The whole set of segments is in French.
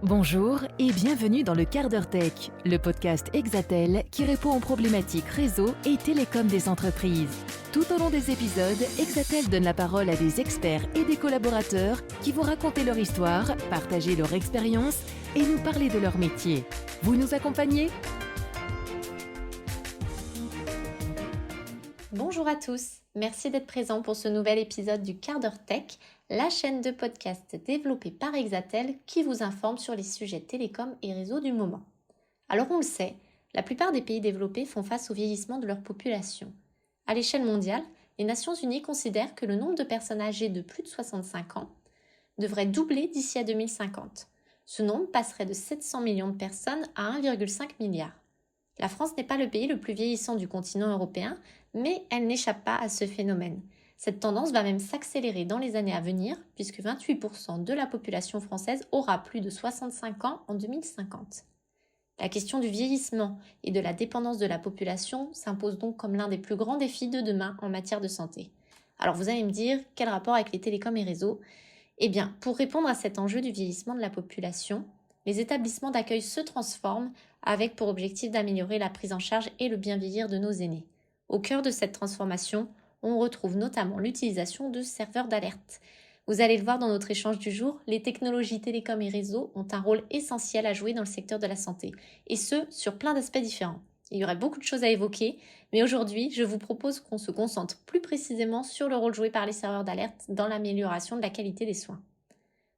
Bonjour et bienvenue dans le Quart d'heure Tech, le podcast Exatel qui répond aux problématiques réseau et télécom des entreprises. Tout au long des épisodes, Exatel donne la parole à des experts et des collaborateurs qui vont raconter leur histoire, partager leur expérience et nous parler de leur métier. Vous nous accompagnez ? Bonjour à tous, merci d'être présents pour ce nouvel épisode du Quart d'heure Tech, la chaîne de podcast développée par Exatel qui vous informe sur les sujets télécom et réseau du moment. Alors on le sait, la plupart des pays développés font face au vieillissement de leur population. À l'échelle mondiale, les Nations Unies considèrent que le nombre de personnes âgées de plus de 65 ans devrait doubler d'ici à 2050. Ce nombre passerait de 700 millions de personnes à 1,5 milliard. La France n'est pas le pays le plus vieillissant du continent européen, mais elle n'échappe pas à ce phénomène. Cette tendance va même s'accélérer dans les années à venir, puisque 28% de la population française aura plus de 65 ans en 2050. La question du vieillissement et de la dépendance de la population s'impose donc comme l'un des plus grands défis de demain en matière de santé. Alors vous allez me dire, quel rapport avec les télécoms et réseaux ? Eh bien, pour répondre à cet enjeu du vieillissement de la population, les établissements d'accueil se transforment avec pour objectif d'améliorer la prise en charge et le bien vieillir de nos aînés. Au cœur de cette transformation, on retrouve notamment l'utilisation de serveurs d'alerte. Vous allez le voir dans notre échange du jour, les technologies télécom et réseaux ont un rôle essentiel à jouer dans le secteur de la santé, et ce, sur plein d'aspects différents. Il y aurait beaucoup de choses à évoquer, mais aujourd'hui, je vous propose qu'on se concentre plus précisément sur le rôle joué par les serveurs d'alerte dans l'amélioration de la qualité des soins.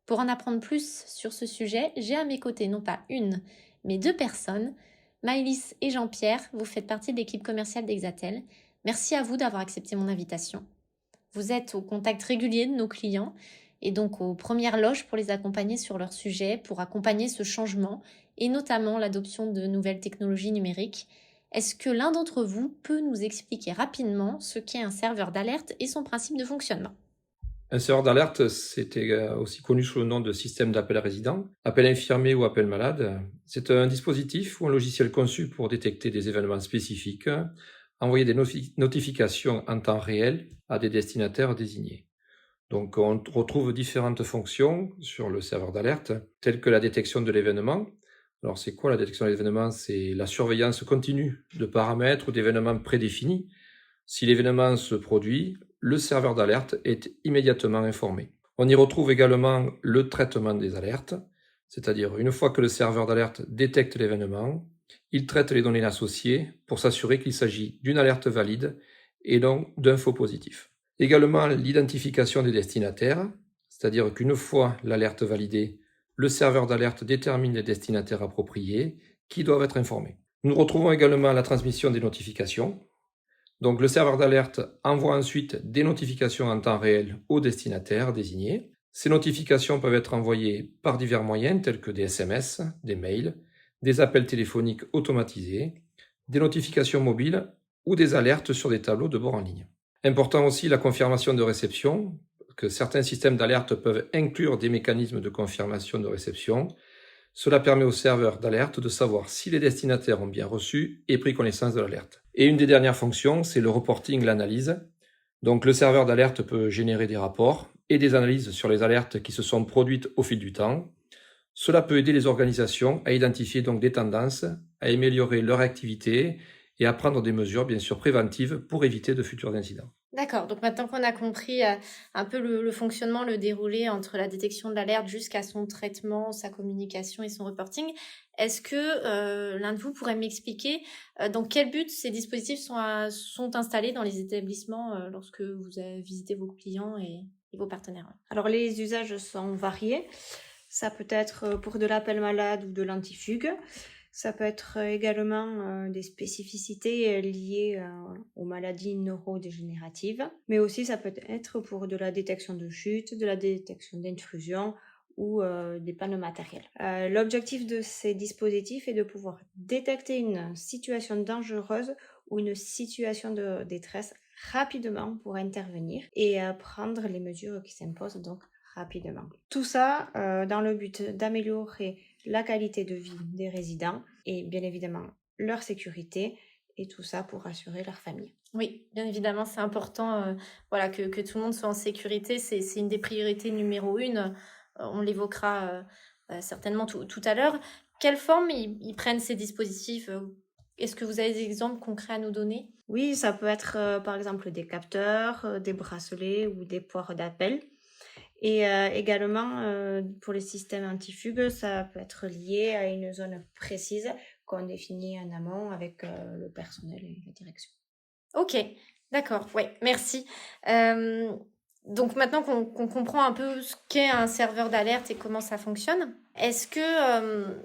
Pour en apprendre plus sur ce sujet, j'ai à mes côtés non pas une, mais deux personnes. Maëlys et Jean-Pierre, vous faites partie de l'équipe commerciale d'Exatel. Merci à vous d'avoir accepté mon invitation. Vous êtes au contact régulier de nos clients et donc aux premières loges pour les accompagner sur leurs sujets, pour accompagner ce changement et notamment l'adoption de nouvelles technologies numériques. Est-ce que l'un d'entre vous peut nous expliquer rapidement ce qu'est un serveur d'alerte et son principe de fonctionnement ? Un serveur d'alerte, c'était aussi connu sous le nom de système d'appel résident, appel infirmier ou appel malade. C'est un dispositif ou un logiciel conçu pour détecter des événements spécifiques, envoyer des notifications en temps réel à des destinataires désignés. Donc on retrouve différentes fonctions sur le serveur d'alerte, telles que la détection de l'événement. Alors c'est quoi la détection de l'événement ? C'est la surveillance continue de paramètres ou d'événements prédéfinis. Si l'événement se produit, le serveur d'alerte est immédiatement informé. On y retrouve également le traitement des alertes, c'est-à-dire une fois que le serveur d'alerte détecte l'événement, il traite les données associées pour s'assurer qu'il s'agit d'une alerte valide et non d'un faux positif. Également l'identification des destinataires, c'est-à-dire qu'une fois l'alerte validée, le serveur d'alerte détermine les destinataires appropriés qui doivent être informés. Nous retrouvons également la transmission des notifications. Donc le serveur d'alerte envoie ensuite des notifications en temps réel aux destinataires désignés. Ces notifications peuvent être envoyées par divers moyens tels que des SMS, des mails, des appels téléphoniques automatisés, des notifications mobiles ou des alertes sur des tableaux de bord en ligne. Important aussi la confirmation de réception, que certains systèmes d'alerte peuvent inclure des mécanismes de confirmation de réception. Cela permet au serveur d'alerte de savoir si les destinataires ont bien reçu et pris connaissance de l'alerte. Et une des dernières fonctions, c'est le reporting, l'analyse. Donc le serveur d'alerte peut générer des rapports et des analyses sur les alertes qui se sont produites au fil du temps. Cela peut aider les organisations à identifier donc des tendances, à améliorer leur activité et à prendre des mesures bien sûr préventives pour éviter de futurs incidents. D'accord, donc maintenant qu'on a compris un peu le fonctionnement, le déroulé entre la détection de l'alerte jusqu'à son traitement, sa communication et son reporting, est-ce que l'un de vous pourrait m'expliquer dans quel but ces dispositifs sont installés dans les établissements lorsque vous avez visité vos clients et vos partenaires ? Alors les usages sont variés. Ça peut être pour de l'appel malade ou de l'antifugue. Ça peut être également des spécificités liées aux maladies neurodégénératives, mais aussi ça peut être pour de la détection de chute, de la détection d'intrusion ou des pannes matérielles. L'objectif de ces dispositifs est de pouvoir détecter une situation dangereuse ou une situation de détresse rapidement pour intervenir et prendre les mesures qui s'imposent donc rapidement. Tout ça dans le but d'améliorer la qualité de vie des résidents et bien évidemment leur sécurité et tout ça pour assurer leur famille. Oui, bien évidemment, c'est important que tout le monde soit en sécurité. C'est une des priorités numéro 1. On l'évoquera certainement tout à l'heure. Quelle forme ils prennent ces dispositifs? Est-ce que vous avez des exemples concrets à nous donner? Oui, ça peut être par exemple des capteurs, des bracelets ou des poires d'appel. Et également, pour les systèmes antifugues, ça peut être lié à une zone précise qu'on définit en amont avec le personnel et la direction. Ok, d'accord, ouais, merci. Donc maintenant qu'on comprend un peu ce qu'est un serveur d'alerte et comment ça fonctionne, est-ce que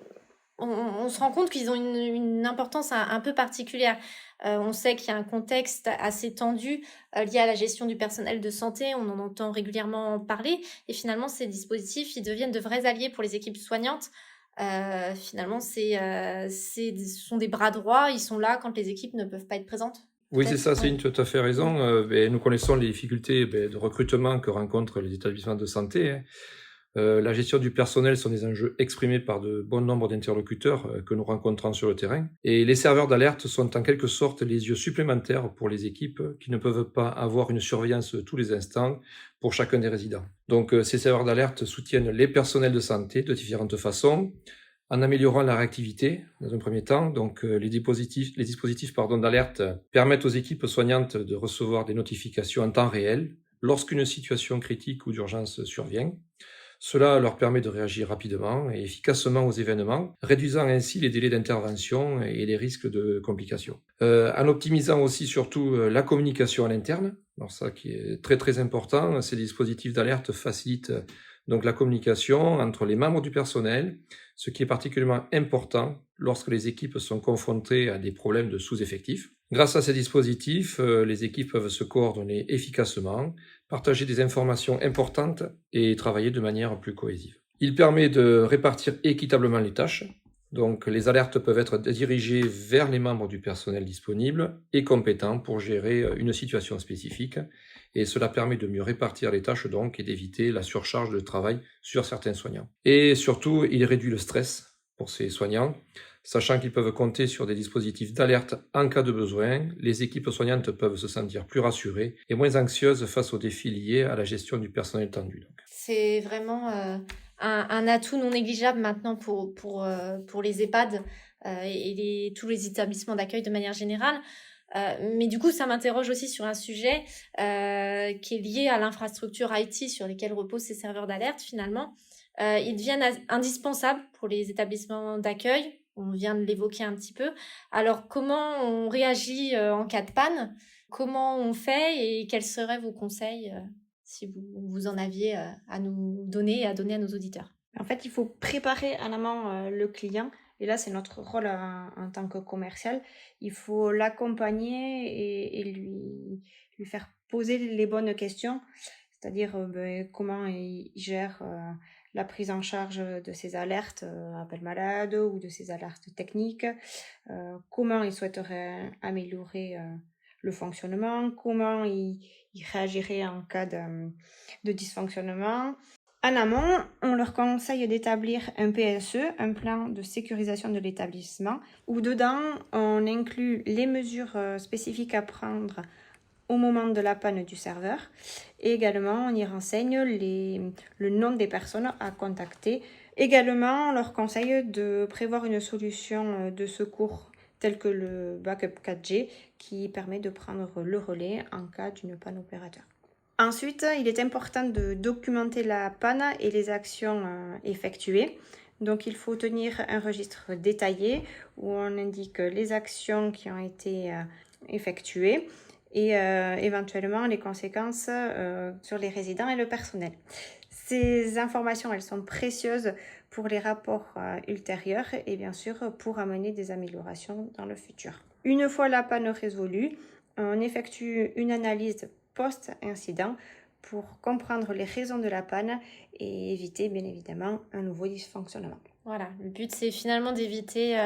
on se rend compte qu'ils ont une importance un peu particulière? On sait qu'il y a un contexte assez tendu lié à la gestion du personnel de santé, on en entend régulièrement parler, et finalement ces dispositifs, ils deviennent de vrais alliés pour les équipes soignantes. Finalement, ce sont des bras droits, ils sont là quand les équipes ne peuvent pas être présentes. Oui, c'est ça, Ouais. Céline, tu as tout à fait raison. Nous connaissons les difficultés de recrutement que rencontrent les établissements de santé, hein. La gestion du personnel sont des enjeux exprimés par de bon nombre d'interlocuteurs que nous rencontrons sur le terrain. Et les serveurs d'alerte sont en quelque sorte les yeux supplémentaires pour les équipes qui ne peuvent pas avoir une surveillance tous les instants pour chacun des résidents. Donc ces serveurs d'alerte soutiennent les personnels de santé de différentes façons, en améliorant la réactivité dans un premier temps. Donc les dispositifs d'alerte permettent aux équipes soignantes de recevoir des notifications en temps réel lorsqu'une situation critique ou d'urgence survient. Cela leur permet de réagir rapidement et efficacement aux événements, réduisant ainsi les délais d'intervention et les risques de complications. En optimisant aussi surtout la communication à l'interne, alors ça qui est très très important, ces dispositifs d'alerte facilitent donc la communication entre les membres du personnel, ce qui est particulièrement important lorsque les équipes sont confrontées à des problèmes de sous-effectifs. Grâce à ces dispositifs, les équipes peuvent se coordonner efficacement, partager des informations importantes et travailler de manière plus cohésive. Il permet de répartir équitablement les tâches. Donc, les alertes peuvent être dirigées vers les membres du personnel disponibles et compétents pour gérer une situation spécifique. Et cela permet de mieux répartir les tâches donc et d'éviter la surcharge de travail sur certains soignants. Et surtout, il réduit le stress pour ces soignants. Sachant qu'ils peuvent compter sur des dispositifs d'alerte en cas de besoin, les équipes soignantes peuvent se sentir plus rassurées et moins anxieuses face aux défis liés à la gestion du personnel tendu. C'est vraiment un atout non négligeable maintenant pour les EHPAD et tous les établissements d'accueil de manière générale. Mais du coup, ça m'interroge aussi sur un sujet qui est lié à l'infrastructure IT sur lesquelles reposent ces serveurs d'alerte finalement. Ils deviennent indispensables pour les établissements d'accueil. On vient de l'évoquer un petit peu. Alors, comment on réagit en cas de panne? Comment on fait et quels seraient vos conseils si vous en aviez à nous donner et à donner à nos auditeurs? En fait, il faut préparer en amont le client. Et là, c'est notre rôle en tant que commercial. Il faut l'accompagner et lui faire poser les bonnes questions. C'est-à-dire comment il gère la prise en charge de ces alertes appel malade ou de ces alertes techniques, comment il souhaiterait améliorer le fonctionnement, comment il réagirait en cas de dysfonctionnement. En amont, on leur conseille d'établir un PSE, un plan de sécurisation de l'établissement, où dedans, on inclut les mesures spécifiques à prendre au moment de la panne du serveur. Et également, on y renseigne le nom des personnes à contacter. Également, on leur conseille de prévoir une solution de secours telle que le backup 4G qui permet de prendre le relais en cas d'une panne opérateur. Ensuite, il est important de documenter la panne et les actions effectuées. Donc, il faut tenir un registre détaillé où on indique les actions qui ont été effectuées et éventuellement les conséquences sur les résidents et le personnel. Ces informations, elles sont précieuses pour les rapports ultérieurs et bien sûr pour amener des améliorations dans le futur. Une fois la panne résolue, on effectue une analyse post-incident pour comprendre les raisons de la panne et éviter bien évidemment un nouveau dysfonctionnement. Voilà, le but c'est finalement d'éviter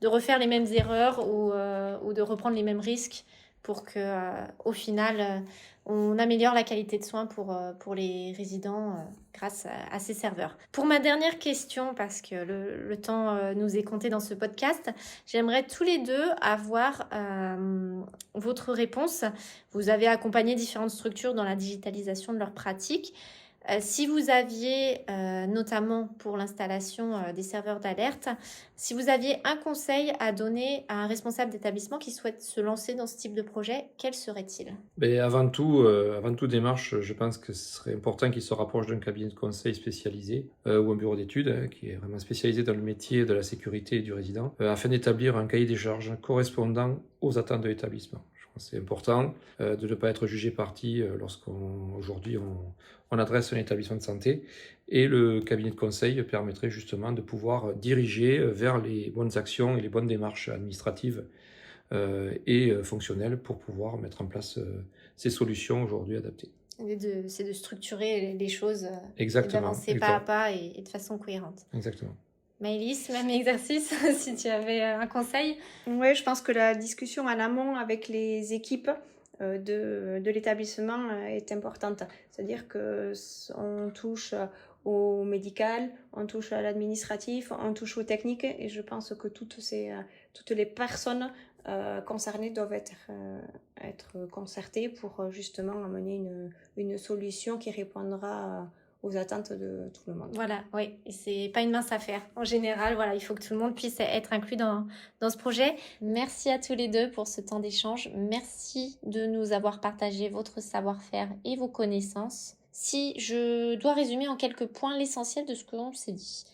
de refaire les mêmes erreurs ou de reprendre les mêmes risques pour que au final on améliore la qualité de soins pour les résidents grâce à ces serveurs. Pour ma dernière question, parce que le temps nous est compté dans ce podcast, j'aimerais tous les deux avoir votre réponse. Vous avez accompagné différentes structures dans la digitalisation de leurs pratiques. Si vous aviez, notamment pour l'installation des serveurs d'alerte, si vous aviez un conseil à donner à un responsable d'établissement qui souhaite se lancer dans ce type de projet, quel serait-il ? Avant tout démarche, je pense que ce serait important qu'il se rapproche d'un cabinet de conseil spécialisé ou un bureau d'études qui est vraiment spécialisé dans le métier de la sécurité et du résident, afin d'établir un cahier des charges correspondant aux attentes de l'établissement. Je pense que c'est important de ne pas être jugé parti lorsqu'aujourd'hui on adresse un établissement de santé, et le cabinet de conseil permettrait justement de pouvoir diriger vers les bonnes actions et les bonnes démarches administratives et fonctionnelles pour pouvoir mettre en place ces solutions aujourd'hui adaptées. C'est de structurer les choses et Exactement. d'avancer pas à pas et de façon cohérente. Exactement. Maëlys, même exercice, si tu avais un conseil. Oui, je pense que la discussion en amont avec les équipes de l'établissement est importante. C'est-à-dire qu'on touche au médical, on touche à l'administratif, on touche aux techniques, et je pense que toutes les personnes concernées doivent être concertées pour justement amener une solution qui répondra aux attentes de tout le monde. Voilà, oui, et c'est pas une mince affaire. En général, voilà, il faut que tout le monde puisse être inclus dans ce projet. Merci à tous les deux pour ce temps d'échange. Merci de nous avoir partagé votre savoir-faire et vos connaissances. Si je dois résumer en quelques points l'essentiel de ce que l'on s'est dit,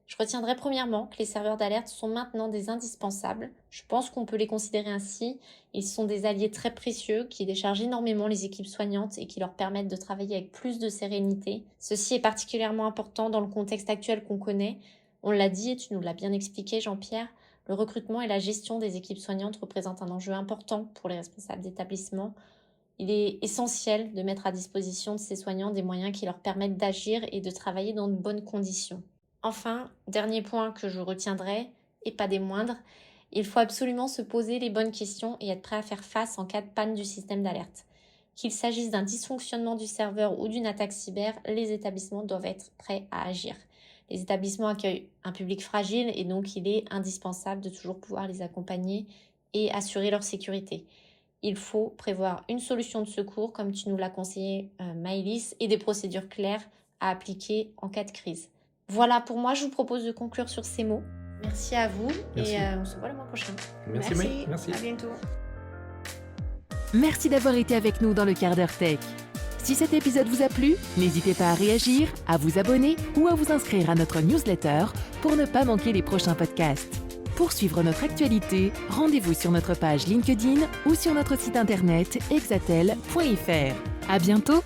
je retiendrai premièrement que les serveurs d'alerte sont maintenant des indispensables. Je pense qu'on peut les considérer ainsi. Ils sont des alliés très précieux qui déchargent énormément les équipes soignantes et qui leur permettent de travailler avec plus de sérénité. Ceci est particulièrement important dans le contexte actuel qu'on connaît. On l'a dit et tu nous l'as bien expliqué, Jean-Pierre. Le recrutement et la gestion des équipes soignantes représentent un enjeu important pour les responsables d'établissement. Il est essentiel de mettre à disposition de ces soignants des moyens qui leur permettent d'agir et de travailler dans de bonnes conditions. Enfin, dernier point que je retiendrai, et pas des moindres, il faut absolument se poser les bonnes questions et être prêt à faire face en cas de panne du système d'alerte. Qu'il s'agisse d'un dysfonctionnement du serveur ou d'une attaque cyber, les établissements doivent être prêts à agir. Les établissements accueillent un public fragile et donc il est indispensable de toujours pouvoir les accompagner et assurer leur sécurité. Il faut prévoir une solution de secours, comme tu nous l'as conseillé, Maëlys, et des procédures claires à appliquer en cas de crise. Voilà, pour moi, je vous propose de conclure sur ces mots. Merci à vous. Merci. Et on se voit le mois prochain. Merci. À bientôt. Merci d'avoir été avec nous dans le quart d'heure tech. Si cet épisode vous a plu, n'hésitez pas à réagir, à vous abonner ou à vous inscrire à notre newsletter pour ne pas manquer les prochains podcasts. Pour suivre notre actualité, rendez-vous sur notre page LinkedIn ou sur notre site internet exatel.fr. À bientôt!